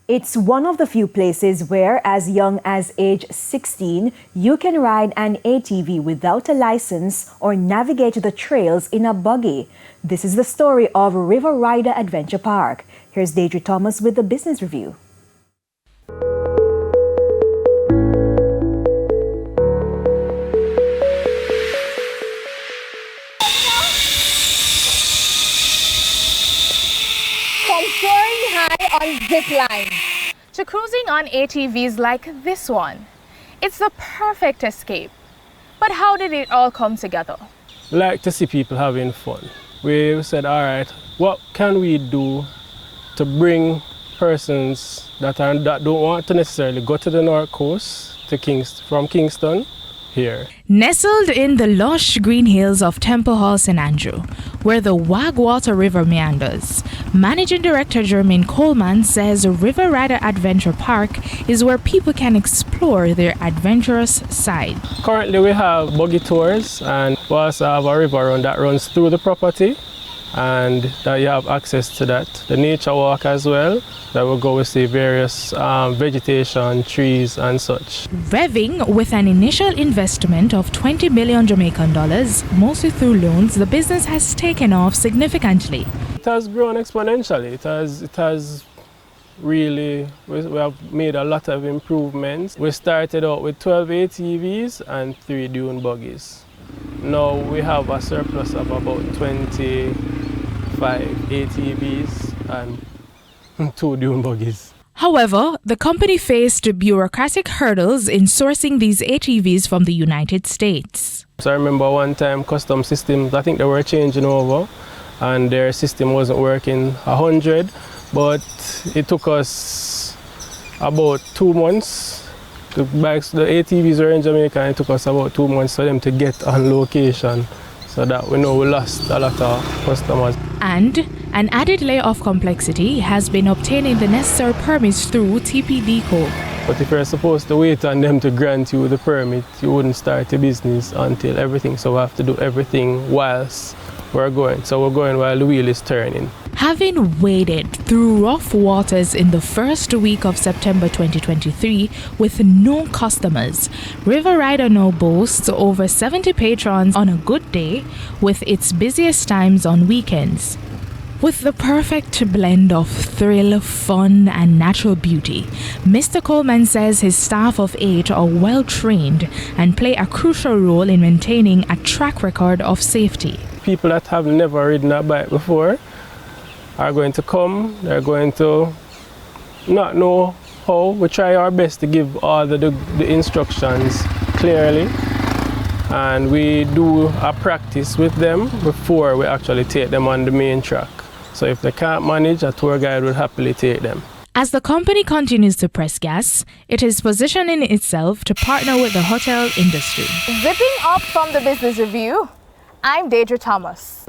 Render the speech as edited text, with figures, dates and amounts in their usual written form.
It's one of the few places where, as young as age 16, you can ride an ATV without a license or navigate the trails in a buggy. This is the story of Ryder Adventure Park. Here's Deirdre Thomas with the Business Review. From soaring high on zip line to cruising on ATVs like this one, it's the perfect escape. But how did it all come together? We like to see people having fun. We said, all right, what can we do to bring persons that don't want to necessarily go to the North Coast from Kingston here. Nestled in the lush green hills of Temple Hall, St. Andrew, where the Wagwater River meanders, Managing Director Jermaine Coleman says Ryder Adventure Park is where people can explore their adventurous side. Currently we have buggy tours, and we also have a river run that runs through the property, and that you have access to that. The nature walk as well, that will go to see various vegetation, trees and such. Revving with an initial investment of 20 million Jamaican dollars, mostly through loans, the business has taken off significantly. It has grown exponentially. It has really, we have made a lot of improvements. We started out with 12 ATVs and 3 dune buggies. Now we have a surplus of about 25 ATVs and 2 dune buggies. However, the company faced bureaucratic hurdles in sourcing these ATVs from the United States. So I remember one time custom systems, I think they were changing over and their system wasn't working 100, but it took us about 2 months. The ATVs were in Jamaica, and it took us about 2 months for them to get on location, so that we know we lost a lot of customers. And an added layer of complexity has been obtaining the necessary permits through TPD code. But if you're supposed to wait on them to grant you the permit, you wouldn't start a business until everything. So we have to do everything whilst we're going. So we're going while the wheel is turning. Having waded through rough waters in the first week of September 2023 with no customers, Ryder now boasts over 70 patrons on a good day, with its busiest times on weekends. With the perfect blend of thrill, fun, and natural beauty, Mr. Coleman says his staff of 8 are well trained and play a crucial role in maintaining a track record of safety. People that have never ridden a bike before are going to come, they're going to not know how. We try our best to give all the instructions clearly, and we do a practice with them before we actually take them on the main track. So if they can't manage, a tour guide will happily take them. As the company continues to press gas, it is positioning itself to partner with the hotel industry. Zipping up from the Business Review, I'm Deirdre Thomas.